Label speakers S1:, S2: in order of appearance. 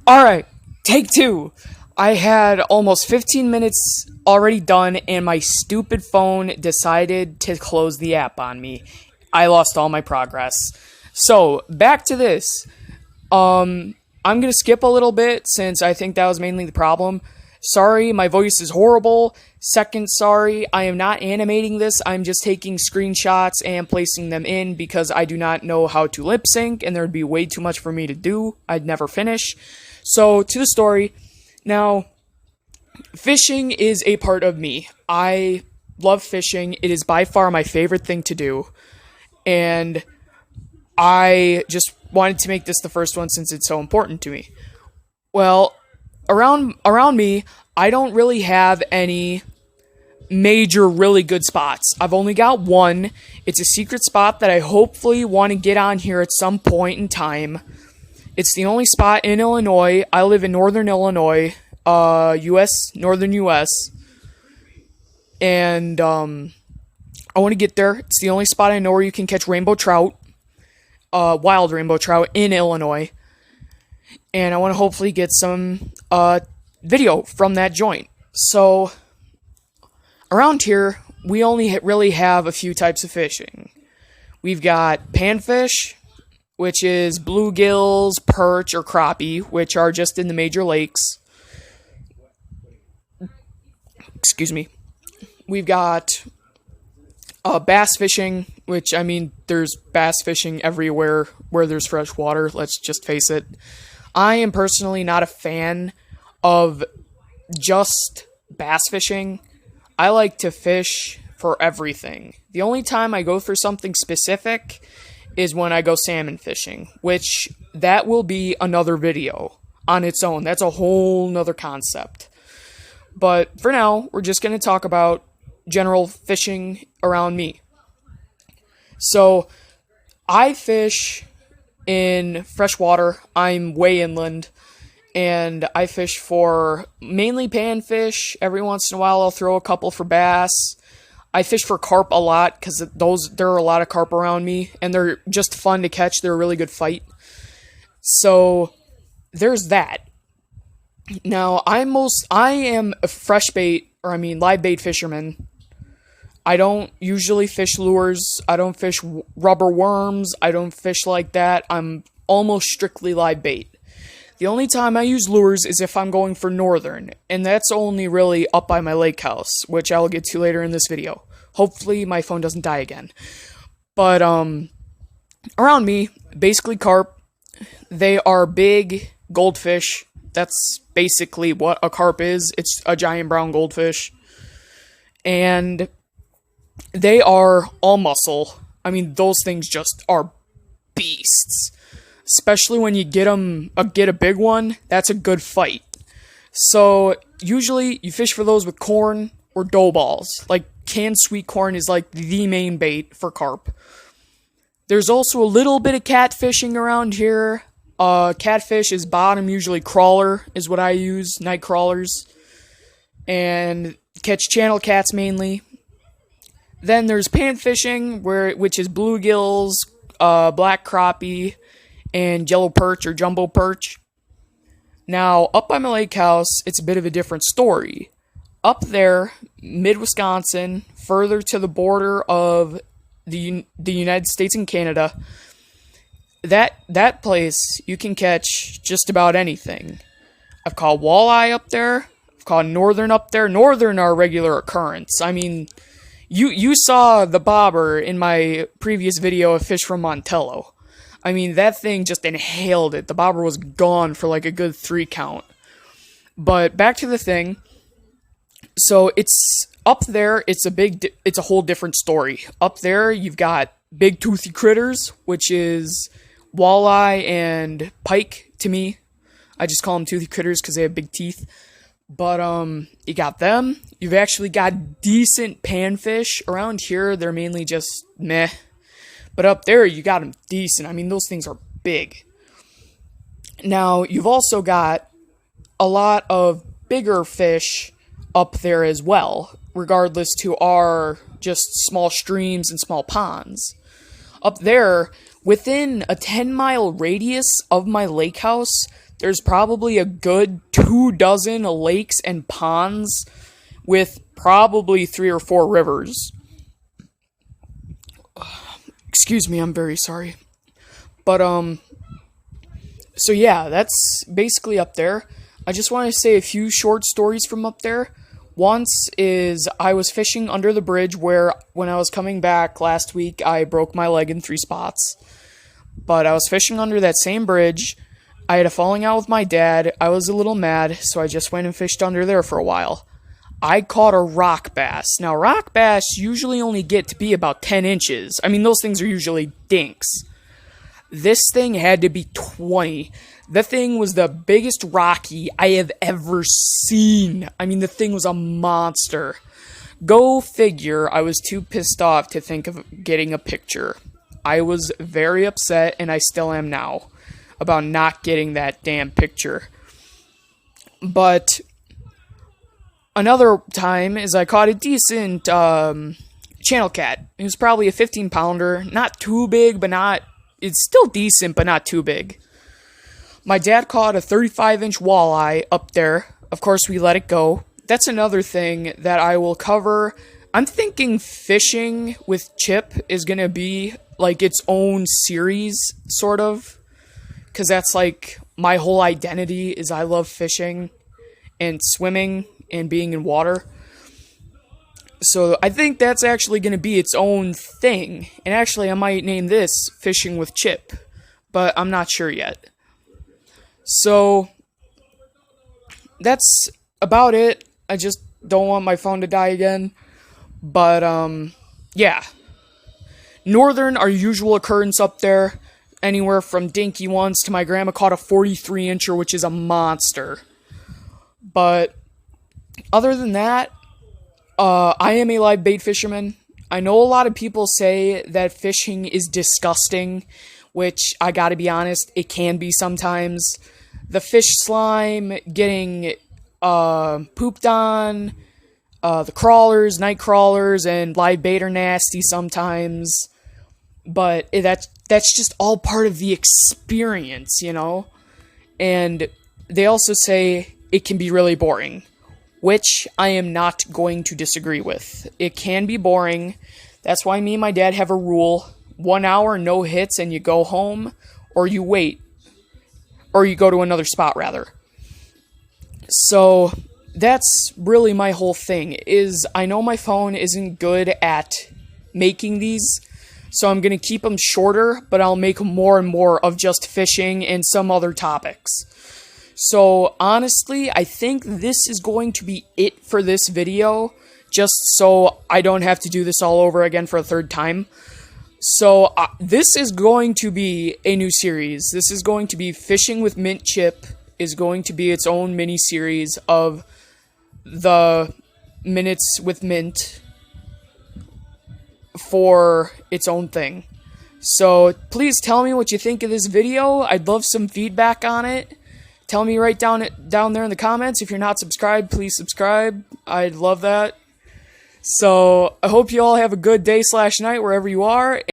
S1: Alright, take two. I had almost 15 minutes already done, and my stupid phone decided to close the app on me. I lost all my progress. So, back to this. I'm gonna skip a little bit since I think that was mainly the problem. Sorry, my voice is horrible. Second, sorry, I am not animating this. I'm just taking screenshots and placing them in because I do not know how to lip sync, and there would be way too much for me to do. I'd never finish. So, to the story. Now, fishing is a part of me. I love fishing. It is by far my favorite thing to do. And I just wanted to make this the first one since it's so important to me. Well, around me, I don't really have any major really good spots. I've only got one. It's a secret spot that I hopefully want to get on here at some point in time. It's the only spot in Illinois. I live in northern Illinois, northern US. And I want to get there. It's the only spot I know where you can catch rainbow trout, wild rainbow trout in Illinois. And I want to hopefully get some video from that joint. So, around here, we only really have a few types of fishing. We've got panfish, which is bluegills, perch, or crappie, which are just in the major lakes. Excuse me. We've got bass fishing, which, I mean, there's bass fishing everywhere where there's fresh water, let's just face it. I am personally not a fan of just bass fishing. I like to fish for everything. The only time I go for something specific is when I go salmon fishing, which that will be another video on its own. That's a whole nother concept. But for now, we're just going to talk about general fishing around me. So, I fish in freshwater. I'm way inland, and I fish for mainly panfish. Every once in a while, I'll throw a couple for bass. I fish for carp a lot because there are a lot of carp around me, and they're just fun to catch. They're a really good fight. So there's that. Now I am a live bait fisherman. I don't usually fish lures. I don't fish rubber worms. I don't fish like that. I'm almost strictly live bait. The only time I use lures is if I'm going for northern, and that's only really up by my lake house, which I'll get to later in this video. Hopefully my phone doesn't die again. But around me, basically carp. They are big goldfish. That's basically what a carp is. It's a giant brown goldfish. And they are all muscle. I mean, those things just are beasts. Especially when you get a big one, that's a good fight. So, usually, you fish for those with corn or dough balls. Like, canned sweet corn is like the main bait for carp. There's also a little bit of catfishing around here. Catfish is bottom, usually crawler is what I use, night crawlers. And catch channel cats mainly. Then there's panfishing, which is bluegills, black crappie, and yellow perch or jumbo perch. Now, up by my lake house, it's a bit of a different story. Up there, mid-Wisconsin, further to the border of the United States and Canada, that place, you can catch just about anything. I've caught walleye up there. I've caught northern up there. Northern are a regular occurrence. I mean, you saw the bobber in my previous video of Fish from Montello. I mean, that thing just inhaled it. The bobber was gone for like a good 3 count. But back to the thing. So it's up there. It's a whole different story. Up there, you've got big toothy critters, which is walleye and pike to me. I just call them toothy critters because they have big teeth. But you got them. You've actually got decent panfish around here. They're mainly just meh. But up there, you got them decent. I mean, those things are big. Now, you've also got a lot of bigger fish up there as well, regardless to our just small streams and small ponds. Up there, within a 10-mile radius of my lake house, there's probably a good 24 lakes and ponds with probably 3 or 4 rivers. Excuse me, I'm very sorry. But, so yeah, that's basically up there. I just want to say a few short stories from up there. Once is I was fishing under the bridge where when I was coming back last week, I broke my leg in 3 spots. But I was fishing under that same bridge. I had a falling out with my dad. I was a little mad, so I just went and fished under there for a while. I caught a rock bass. Now, rock bass usually only get to be about 10 inches. I mean, those things are usually dinks. This thing had to be 20. The thing was the biggest rocky I have ever seen. I mean, the thing was a monster. Go figure, I was too pissed off to think of getting a picture. I was very upset, and I still am now, about not getting that damn picture. But another time is I caught a decent channel cat. It was probably a 15-pounder. Not too big, but not... It's still decent, but not too big. My dad caught a 35-inch walleye up there. Of course, we let it go. That's another thing that I will cover. I'm thinking fishing with Chip is going to be like its own series, sort of. Because that's like my whole identity is I love fishing and swimming and being in water. So I think that's actually going to be its own thing. And actually, I might name this Fishing with Chip. But I'm not sure yet. So that's about it. I just don't want my phone to die again. But, yeah. Northern, our usual occurrence up there. Anywhere from dinky ones to my grandma caught a 43-incher, which is a monster. But other than that, I am a live bait fisherman. I know a lot of people say that fishing is disgusting, which I gotta be honest, it can be sometimes. The fish slime, getting pooped on, the crawlers, night crawlers, and live bait are nasty sometimes. But that's just all part of the experience, you know? And they also say it can be really boring, which I am not going to disagree with. It can be boring. That's why me and my dad have a rule. 1 hour, no hits, and you go home, or you wait. Or you go to another spot, rather. So, that's really my whole thing, is I know my phone isn't good at making these, so I'm going to keep them shorter, but I'll make more and more of just fishing and some other topics. So, honestly, I think this is going to be it for this video, just so I don't have to do this all over again for a third time. So, this is going to be a new series. This is going to be Fishing with Mint Chip, is going to be its own mini-series of the Minutes with Mint for its own thing. So, please tell me what you think of this video. I'd love some feedback on it. Tell me right down there in the comments. If you're not subscribed, please subscribe. I'd love that. So, I hope you all have a good day/night wherever you are.